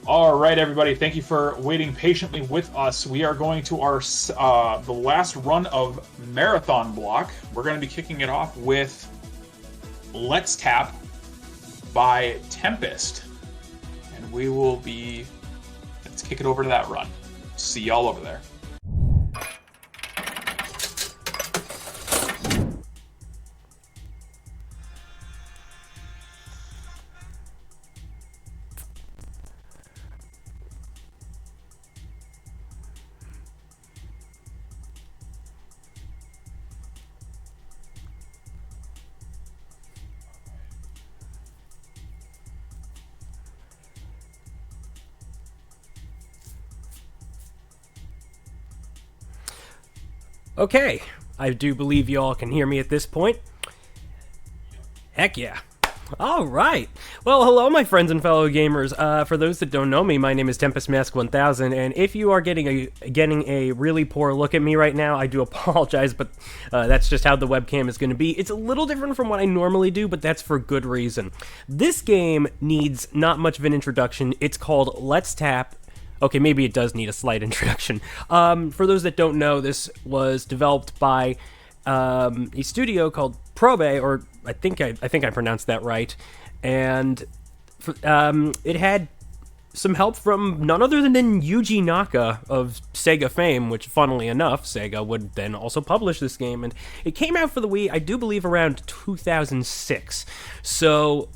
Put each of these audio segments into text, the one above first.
All right, everybody. Thank you for waiting patiently with us. We are going to our the last run of Marathon Block. We're going to be kicking it off with Let's Tap by Tempest, and we will be. Let's kick it over to that run. See y'all over there. Okay, I do believe you all can hear me at this point. Heck yeah. All right. Well, hello, my friends and fellow gamers. For those that don't know me, my name is TempestMask1000, and if you are getting a really poor look at me right now, I do apologize, but that's just how the webcam is going to be. It's a little different from what I normally do, but that's for good reason. This game needs not much of an introduction. It's called Let's Tap. Okay, maybe it does need a slight introduction. For those that don't know, this was developed by a studio called Probe, or I think I pronounced that right, and it had some help from none other than Yuji Naka of Sega fame, which, funnily enough, Sega would then also publish this game, and it came out for the Wii, I do believe, around 2006. So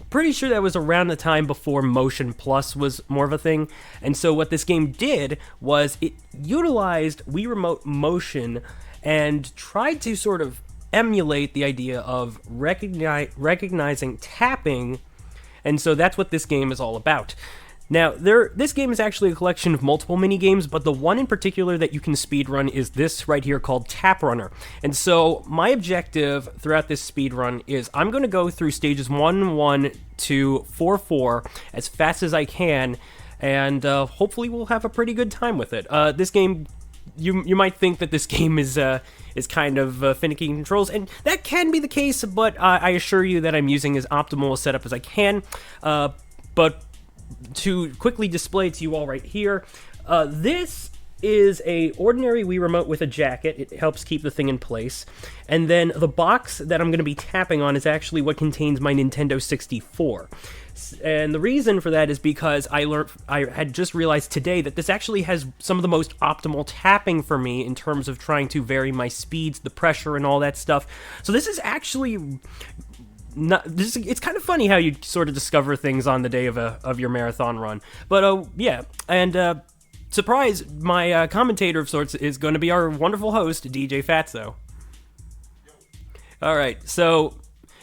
pretty sure that was around the time before Motion Plus was more of a thing. And so what this game did was it utilized Wii Remote Motion and tried to sort of emulate the idea of recognizing tapping. And so that's what this game is all about. Now, this game is actually a collection of multiple mini-games, but the one in particular that you can speedrun is this right here called Tap Runner. And so my objective throughout this speedrun is I'm going to go through stages 1-1 to 4-4 as fast as I can, and hopefully we'll have a pretty good time with it. This game, you might think that this game is kind of finicky in controls, and that can be the case, but I assure you that I'm using as optimal a setup as I can. But to quickly display to you all right here, this is a ordinary Wii Remote with a jacket. It helps keep the thing in place. And then the box that I'm going to be tapping on is actually what contains my Nintendo 64. And the reason for that is because I had just realized today that this actually has some of the most optimal tapping for me in terms of trying to vary my speeds, the pressure, and all that stuff. So this is actually it's kind of funny how you sort of discover things on the day of your marathon run. But yeah, and surprise, my commentator of sorts is going to be our wonderful host, DJ Fatso. All right, so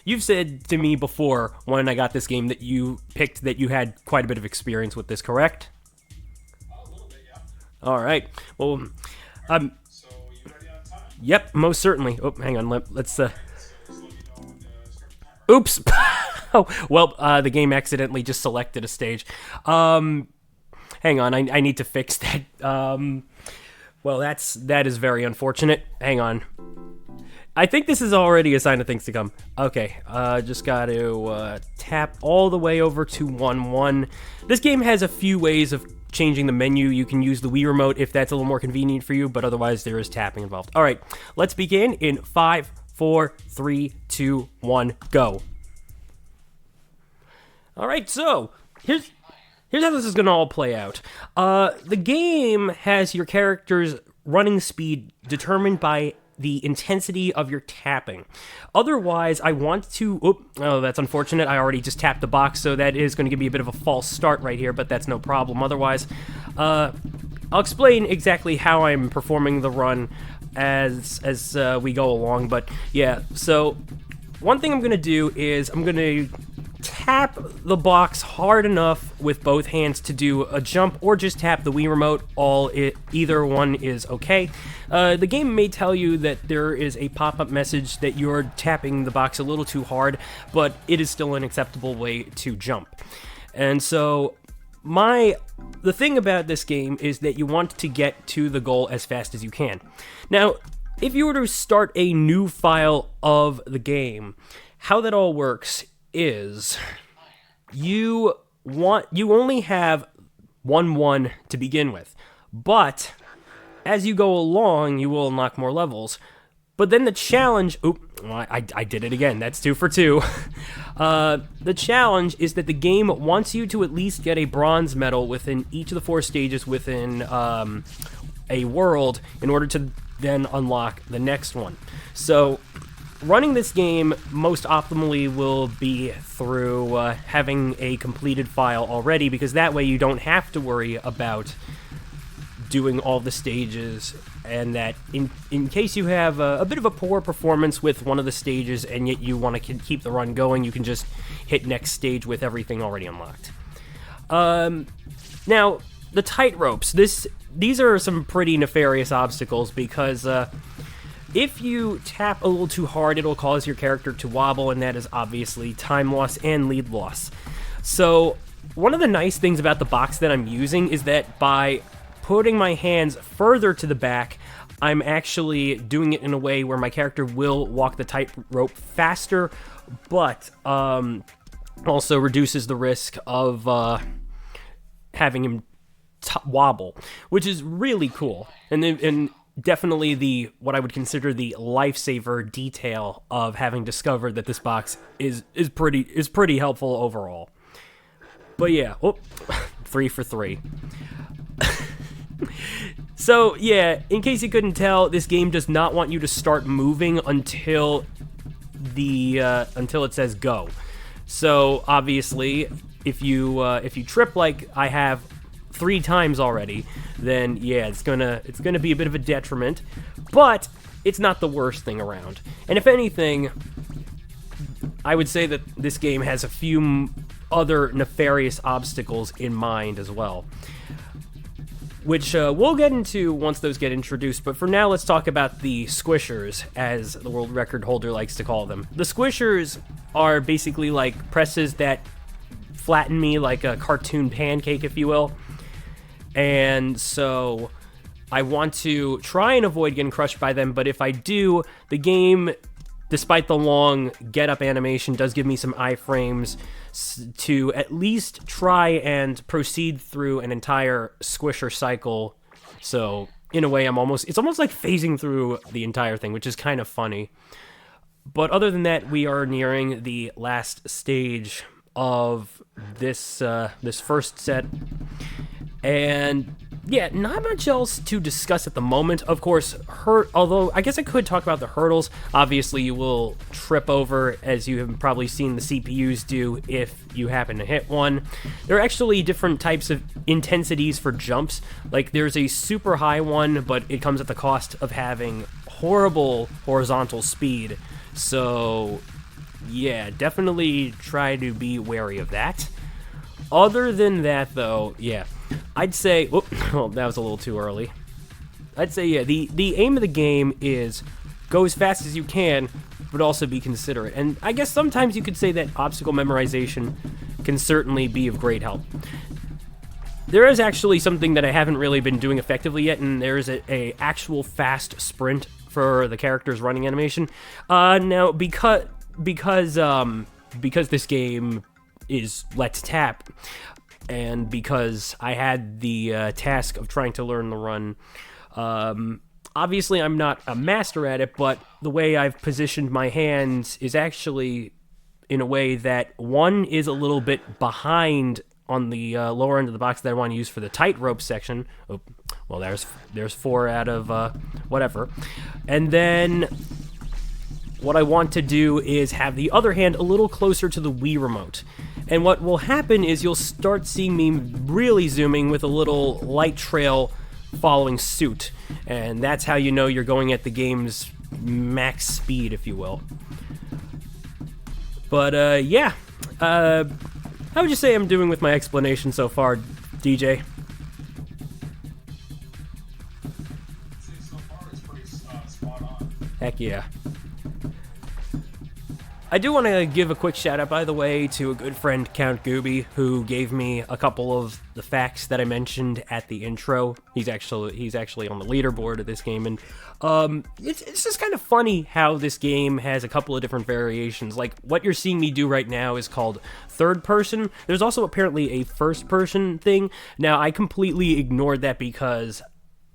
you've said to me before when I got this game that you picked that you had quite a bit of experience with this, correct? A little bit, yeah. All right. Well, So you ready on time? yep, most certainly. Oh, hang on. Let's. Oops. Oh, well, the game accidentally just selected a stage. Hang on, I need to fix that. Well, that is very unfortunate. Hang on. I think this is already a sign of things to come. Okay, just got to tap all the way over to 1-1. This game has a few ways of changing the menu. You can use the Wii Remote if that's a little more convenient for you, but otherwise there is tapping involved. All right, let's begin in 5, 4, 3, 2, 1, go. All right, so here's how this is going to all play out. The game has your character's running speed determined by the intensity of your tapping. Otherwise, I want to... Oh, that's unfortunate. I already just tapped the box, so that is going to give me a bit of a false start right here, but that's no problem. Otherwise, I'll explain exactly how I'm performing the run as we go along. But yeah, so one thing I'm going to do is I'm going to tap the box hard enough with both hands to do a jump, or just tap the Wii Remote. Either one is okay. The game may tell you that there is a pop-up message that you're tapping the box a little too hard, but it is still an acceptable way to jump. And so the thing about this game is that you want to get to the goal as fast as you can. Now, if you were to start a new file of the game, how that all works is you you only have 1-1 to begin with, but as you go along, you will unlock more levels. But then the challenge... I did it again. That's 2 for 2. The challenge is that the game wants you to at least get a bronze medal within each of the 4 stages within a world in order to then unlock the next one. So running this game most optimally will be through having a completed file already, because that way you don't have to worry about doing all the stages, and that in case you have a bit of a poor performance with one of the stages and yet you want to keep the run going, you can just hit next stage with everything already unlocked. Now, the tight ropes. These are some pretty nefarious obstacles, because if you tap a little too hard, it'll cause your character to wobble, and that is obviously time loss and lead loss. So one of the nice things about the box that I'm using is that by putting my hands further to the back, I'm actually doing it in a way where my character will walk the tightrope faster, but also reduces the risk of having him wobble, which is really cool, and definitely what I would consider the lifesaver detail of having discovered that this box is pretty helpful overall. But yeah, 3 for 3. So yeah, in case you couldn't tell, this game does not want you to start moving until it says go. So obviously, if you trip like I have 3 times already, then yeah, it's gonna be a bit of a detriment, but it's not the worst thing around. And if anything, I would say that this game has a few other nefarious obstacles in mind as well, which we'll get into once those get introduced. But for now, let's talk about the squishers, as the world record holder likes to call them. The squishers are basically like presses that flatten me like a cartoon pancake, if you will. And so I want to try and avoid getting crushed by them, but if I do, the game, despite the long get-up animation, does give me some iframes to at least try and proceed through an entire squisher cycle. So in a way, it's almost like phasing through the entire thing, which is kind of funny. But other than that, we are nearing the last stage of this first set. And yeah, not much else to discuss at the moment. Of course, although I guess I could talk about the hurdles. Obviously, you will trip over, as you have probably seen the CPUs do if you happen to hit one. There are actually different types of intensities for jumps. Like, there's a super high one, but it comes at the cost of having horrible horizontal speed. So yeah, definitely try to be wary of that. Other than that, though, yeah, I'd say... Oh, that was a little too early. I'd say, yeah, the aim of the game is go as fast as you can, but also be considerate. And I guess sometimes you could say that obstacle memorization can certainly be of great help. There is actually something that I haven't really been doing effectively yet, and there is a actual fast sprint for the character's running animation. Now, because this game is Let's Tap, and because I had the task of trying to learn the run, obviously I'm not a master at it, but the way I've positioned my hands is actually in a way that one is a little bit behind on the lower end of the box that I want to use for the tightrope section. Oh, well, there's 4 out of whatever. And then what I want to do is have the other hand a little closer to the Wii remote. And what will happen is you'll start seeing me really zooming with a little light trail following suit. And that's how you know you're going at the game's max speed, if you will. But, yeah. How would you say I'm doing with my explanation so far, DJ? So far, it's pretty spot on. Heck yeah. I do want to give a quick shout out, by the way, to a good friend, Count Gooby, who gave me a couple of the facts that I mentioned at the intro. He's actually on the leaderboard of this game, and it's just kind of funny how this game has a couple of different variations. Like, what you're seeing me do right now is called third person. There's also apparently a first person thing. Now, I completely ignored that because,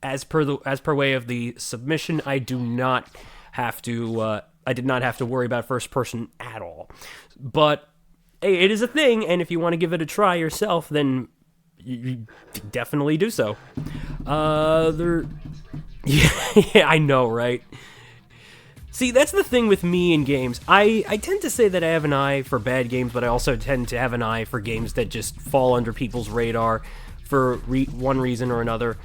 as per way of the submission, I did not have to worry about first person at all. But hey, it is a thing, and if you want to give it a try yourself, then you definitely do so. Yeah, I know, right? See, that's the thing with me in games. I tend to say that I have an eye for bad games, but I also tend to have an eye for games that just fall under people's radar for one reason or another.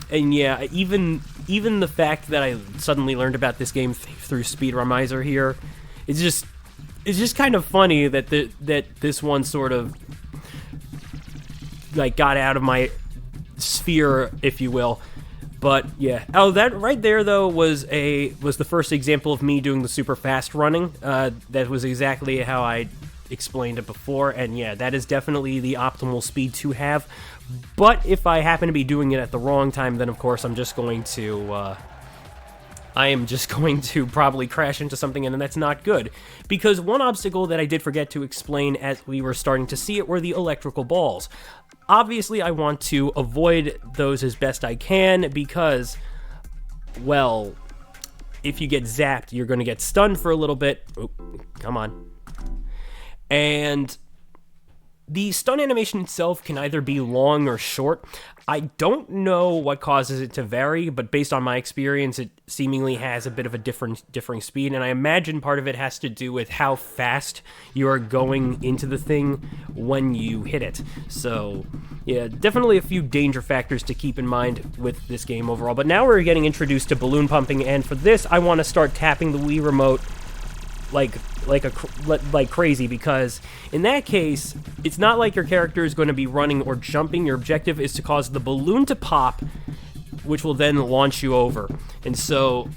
And yeah, even the fact that I suddenly learned about this game through Speedromizer here, it's just kind of funny that this one sort of like got out of my sphere, if you will. But yeah, oh, that right there though was the first example of me doing the super fast running. That was exactly how I explained it before, and yeah, that is definitely the optimal speed to have. But if I happen to be doing it at the wrong time, then of course I am just going to probably crash into something, and that's not good. Because one obstacle that I did forget to explain as we were starting to see it were the electrical balls. Obviously, I want to avoid those as best I can because, well, if you get zapped, you're going to get stunned for a little bit. Oh, come on. And the stun animation itself can either be long or short. I don't know what causes it to vary, but based on my experience, it seemingly has a bit of a differing speed, and I imagine part of it has to do with how fast you are going into the thing when you hit it. So, yeah, definitely a few danger factors to keep in mind with this game overall. But now we're getting introduced to balloon pumping, and for this, I want to start tapping the Wii Remote like crazy, because in that case, it's not like your character is going to be running or jumping. Your objective is to cause the balloon to pop, which will then launch you over. And so,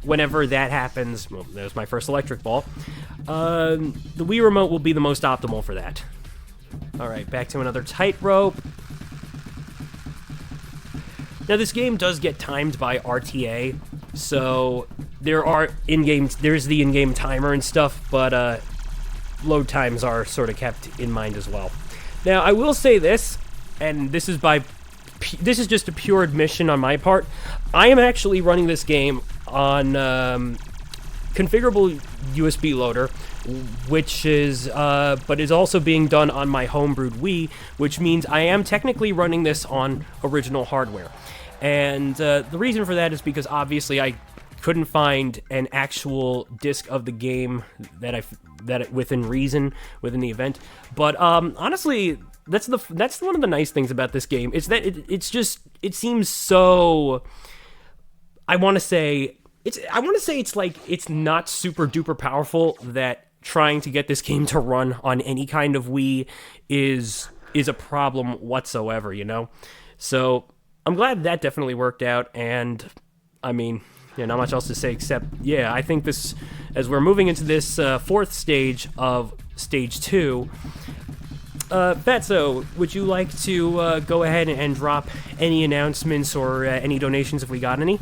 whenever that happens, well, there's my first electric ball. The Wii Remote will be the most optimal for that. All right, back to another tightrope. Now, this game does get timed by RTA, so there's the in-game timer and stuff, but load times are sort of kept in mind as well. Now, I will say this, and this is just a pure admission on my part. I am actually running this game on configurable USB loader, which is but is also being done on my homebrewed Wii, which means I am technically running this on original hardware. And the reason for that is because obviously I couldn't find an actual disc of the game that within reason within the event. But honestly, that's one of the nice things about this game. It's that it seems so. I want to say it's like it's not super duper powerful, that trying to get this game to run on any kind of Wii is a problem whatsoever, you know? So I'm glad that definitely worked out, and I mean, yeah, not much else to say except, yeah, I think this, as we're moving into this fourth stage of Stage 2, Fatso, would you like to go ahead and drop any announcements or any donations if we got any?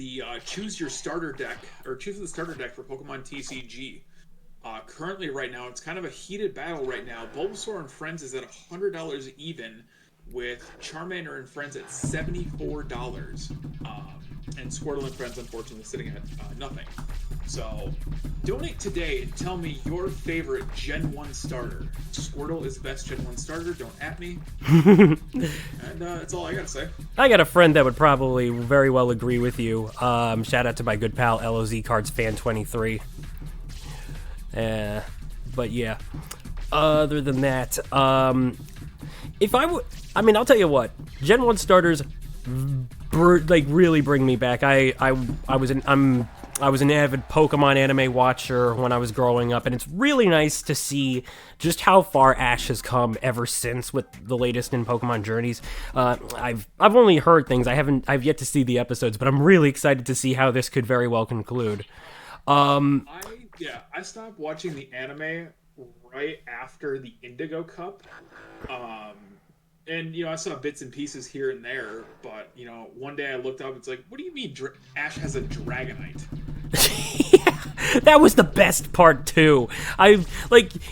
the choose your starter deck, or choose the starter deck for Pokemon TCG. Currently, right now, it's kind of a heated battle right now. Bulbasaur and Friends is at $100 even, with Charmander and Friends at $74. And Squirtle and Friends, unfortunately, sitting at nothing. So, donate today and tell me your favorite Gen 1 starter. Squirtle is the best Gen 1 starter. Don't at me. And that's all I gotta say. I got a friend that would probably very well agree with you. Shout out to my good pal, LOZ Cards Fan 23. But yeah. Other than that, if I would, I mean, I'll tell you what. Gen 1 starters, really bring me back. I was an avid Pokemon anime watcher when I was growing up, and it's really nice to see just how far Ash has come ever since with the latest in Pokemon Journeys. I've only heard things. I've yet to see the episodes, but I'm really excited to see how this could very well conclude. I stopped watching the anime right after the Indigo Cup. And, I saw bits and pieces here and there, but, one day I looked up, it's like, what do you mean Ash has a Dragonite? Yeah, that was the best part, too.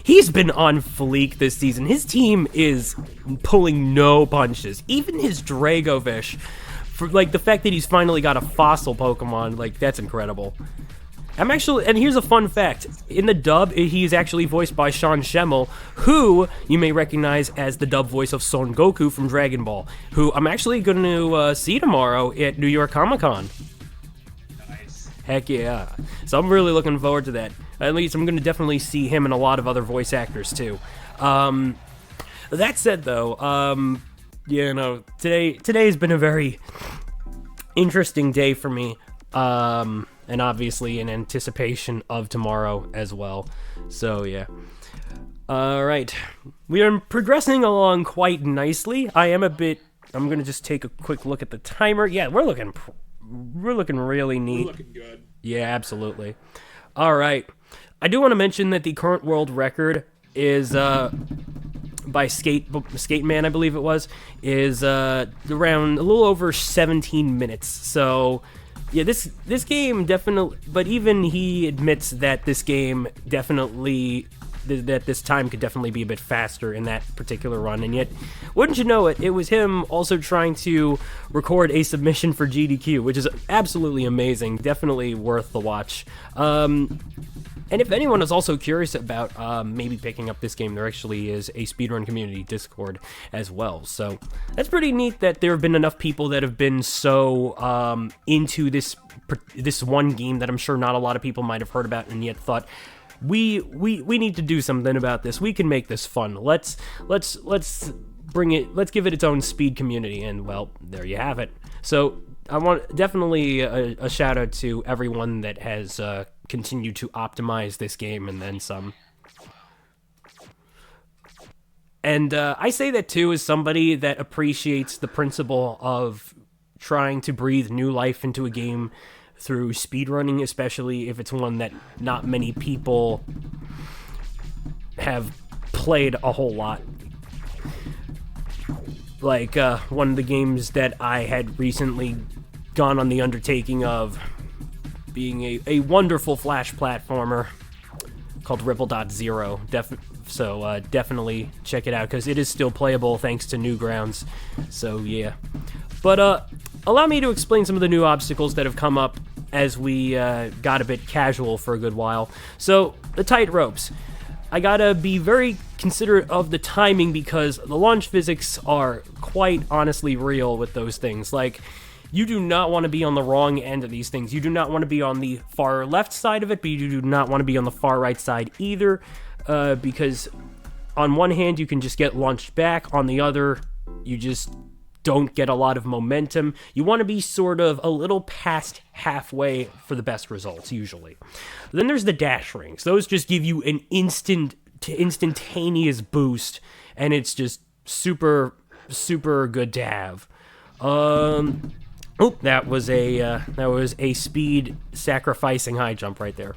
He's been on fleek this season. His team is pulling no punches. Even his Dragovish, for, the fact that he's finally got a fossil Pokemon, that's incredible. And here's a fun fact. In the dub, he's actually voiced by Sean Schemmel, who you may recognize as the dub voice of Son Goku from Dragon Ball, who I'm actually going to see tomorrow at New York Comic Con. Nice. Heck yeah. So I'm really looking forward to that. At least I'm going to definitely see him and a lot of other voice actors, too. That said, though, today has been a very interesting day for me. And obviously in anticipation of tomorrow as well. So, yeah. Alright. We are progressing along quite nicely. I'm going to just take a quick look at the timer. Yeah, we're looking really neat. We're looking good. Yeah, absolutely. Alright. I do want to mention that the current world record is, by Skate Man, I believe it was, is around a little over 17 minutes. So, yeah, this game definitely, but even he admits that this game definitely, that this time could definitely be a bit faster in that particular run, and yet, wouldn't you know it, it was him also trying to record a submission for GDQ, which is absolutely amazing, definitely worth the watch. And if anyone is also curious about maybe picking up this game, there actually is a speedrun community Discord as well. So that's pretty neat that there have been enough people that have been so into this one game that I'm sure not a lot of people might have heard about and yet thought, we need to do something about this. We can make this fun. Let's bring it. Let's give it its own speed community. And well, there you have it. So I want definitely a shout out to everyone that has continue to optimize this game and then some. And I say that too as somebody that appreciates the principle of trying to breathe new life into a game through speedrunning, especially if it's one that not many people have played a whole lot. Like one of the games that I had recently gone on the undertaking of being a wonderful Flash platformer called Ripple.Zero. So definitely check it out, because it is still playable thanks to Newgrounds. So yeah. But allow me to explain some of the new obstacles that have come up as we got a bit casual for a good while. So, the tight ropes. I gotta be very considerate of the timing, because the launch physics are quite honestly real with those things. Like, you do not want to be on the wrong end of these things. You do not want to be on the far left side of it, but you do not want to be on the far right side either, because on one hand, you can just get launched back. On the other, you just don't get a lot of momentum. You want to be sort of a little past halfway for the best results, usually. Then there's the dash rings. Those just give you an instantaneous boost, and it's just super, super good to have. Oh, that was a speed sacrificing high jump right there.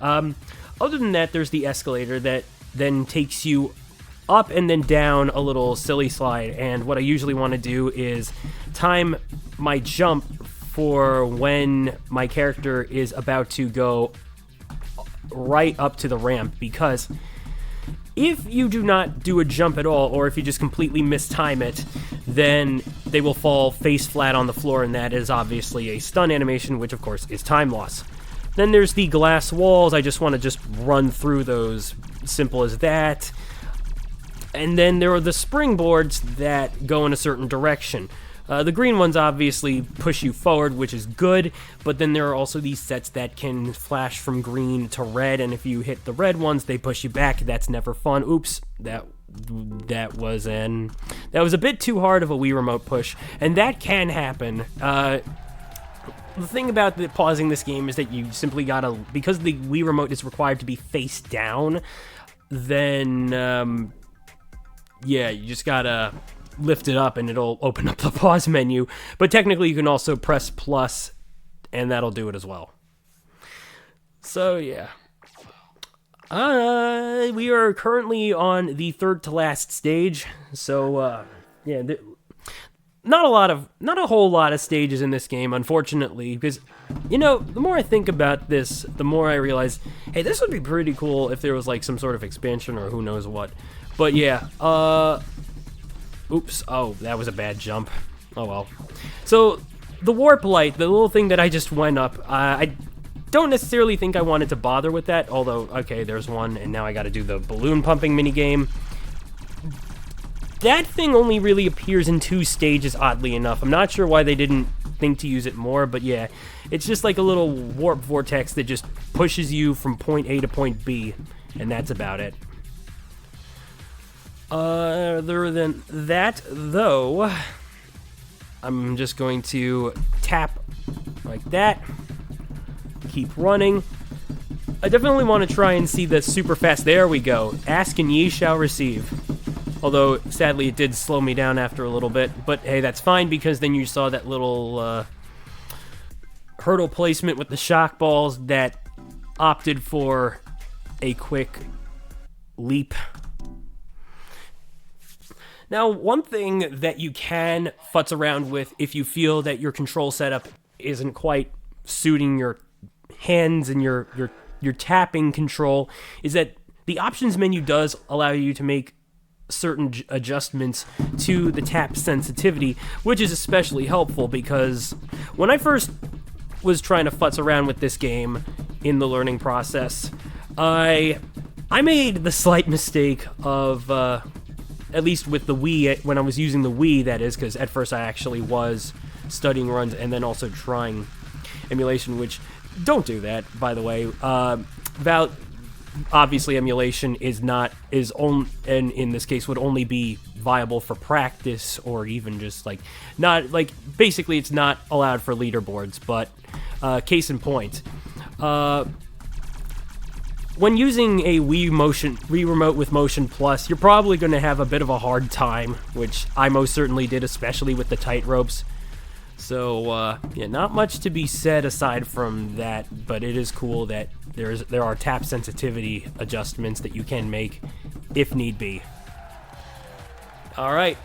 Other than that, there's the escalator that then takes you up and then down a little silly slide. And what I usually want to do is time my jump for when my character is about to go right up to the ramp, because if you do not do a jump at all, or if you just completely mistime it, then they will fall face flat on the floor, and that is obviously a stun animation, which of course is time loss. Then there's the glass walls. I just want to run through those, simple as that. And then there are the springboards that go in a certain direction. The green ones obviously push you forward, which is good, but then there are also these sets that can flash from green to red, and if you hit the red ones, they push you back. That's never fun. Oops, that was a bit too hard of a Wii Remote push, and that can happen. The thing about pausing this game is that you simply gotta, because the Wii Remote is required to be face down, then, yeah, you just gotta lift it up and it'll open up the pause menu. But technically you can also press plus and that'll do it as well. So yeah. We are currently on the third to last stage. So yeah, not a whole lot of stages in this game, unfortunately, because the more I think about this, the more I realize, hey, this would be pretty cool if there was like some sort of expansion or who knows what. But yeah, oops, oh, that was a bad jump. Oh well. So, the warp light, the little thing that I just went up, I don't necessarily think I wanted to bother with that, although, okay, there's one, and now I gotta do the balloon pumping minigame. That thing only really appears in 2 stages, oddly enough. I'm not sure why they didn't think to use it more, but yeah, it's just like a little warp vortex that just pushes you from point A to point B, and that's about it. Other than that, though, I'm just going to tap like that, keep running. I definitely want to try and see the super fast, there we go, ask and ye shall receive. Although, sadly, it did slow me down after a little bit, but hey, that's fine, because then you saw that little, hurdle placement with the shock balls that opted for a quick leap. Now, one thing that you can futz around with if you feel that your control setup isn't quite suiting your hands and your tapping control is that the options menu does allow you to make certain adjustments to the tap sensitivity, which is especially helpful because when I first was trying to futz around with this game in the learning process, I made the slight mistake of... at least with the Wii, when I was using the Wii, that is, because at first I actually was studying runs and then also trying emulation, which, don't do that, by the way. Obviously emulation and in this case would only be viable for practice or even just basically it's not allowed for leaderboards, but case in point. When using a Wii Remote with Motion Plus, you're probably going to have a bit of a hard time, which I most certainly did, especially with the tight ropes. So, yeah, not much to be said aside from that, but it is cool that there are tap sensitivity adjustments that you can make if need be. Alright,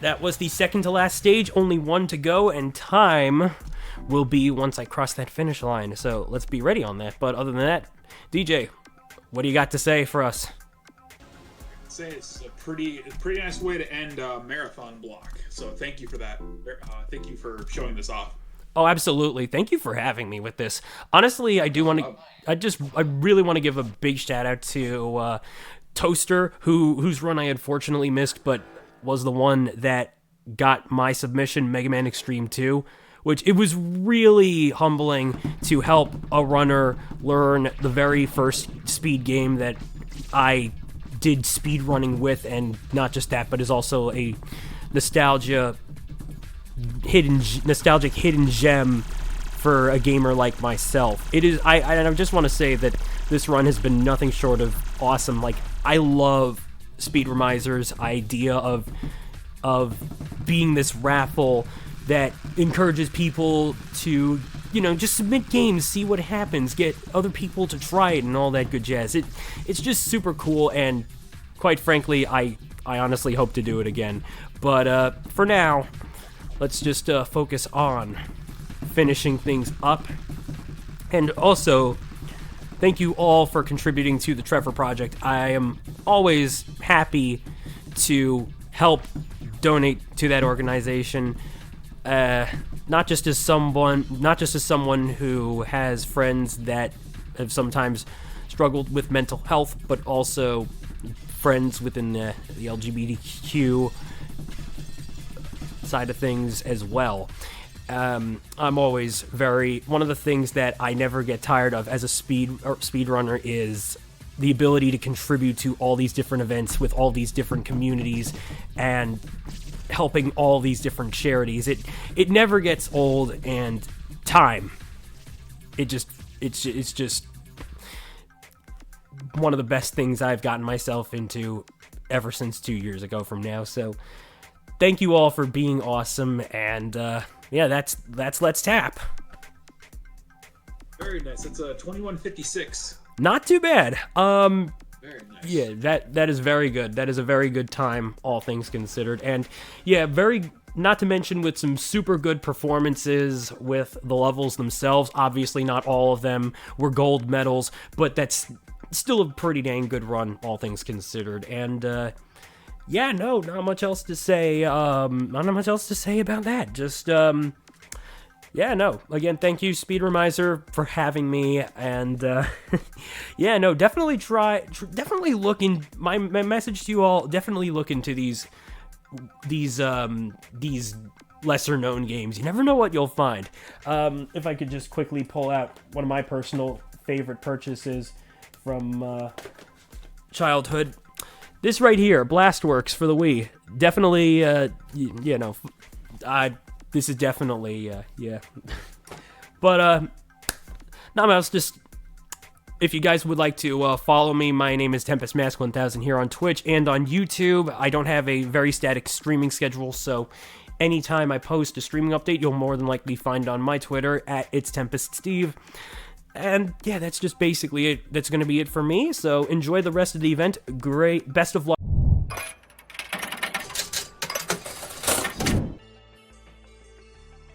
that was the second to last stage, only 1 to go, and time will be once I cross that finish line, so let's be ready on that. But other than that, DJ, what do you got to say for us? I'd say it's a pretty nice way to end a marathon block. So thank you for that. Thank you for showing this off. Oh, absolutely. Thank you for having me with this. Honestly, I do want to. I really want to give a big shout out to Toaster, whose run I unfortunately missed, but was the one that got my submission, Mega Man Extreme 2. Which it was really humbling to help a runner learn the very first speed game that I did speed running with, and not just that, but is also a nostalgic hidden gem for a gamer like myself. It is. I just want to say that this run has been nothing short of awesome. Like, I love Speedromizer's idea of being this raffle that encourages people to, just submit games, see what happens, get other people to try it, and all that good jazz. It's just super cool, and quite frankly, I honestly hope to do it again. But for now, let's just focus on finishing things up. And also, thank you all for contributing to the Trevor Project. I am always happy to help donate to that organization. Not just as someone who has friends that have sometimes struggled with mental health, but also friends within the LGBTQ side of things as well. I'm always one of the things that I never get tired of as a speedrunner is the ability to contribute to all these different events with all these different communities and helping all these different charities. It never gets old, and time. It's just one of the best things I've gotten myself into ever since 2 years ago from now. So thank you all for being awesome, and yeah, that's Let's Tap. Very nice. It's a 21:56. Not too bad. Very nice. Yeah, that is very good. That is a very good time, all things considered. And yeah, not to mention with some super good performances with the levels themselves. Obviously, not all of them were gold medals, but that's still a pretty dang good run, all things considered. And yeah, no, not much else to say. Not much else to say about that. Just yeah, no. Again, thank you, Speedromizer, for having me. And yeah, no, definitely definitely look in. My message to you all: definitely look into these lesser known games. You never know what you'll find. If I could just quickly pull out one of my personal favorite purchases from childhood. This right here, Blastworks for the Wii. Definitely, you know, this is definitely, yeah. But, not else, just, if you guys would like to follow me, my name is TempestMask1000 here on Twitch and on YouTube. I don't have a very static streaming schedule, so anytime I post a streaming update, you'll more than likely find on my Twitter at @It'sTempestSteve. And yeah, that's just basically it. That's going to be it for me. So enjoy the rest of the event. Best of luck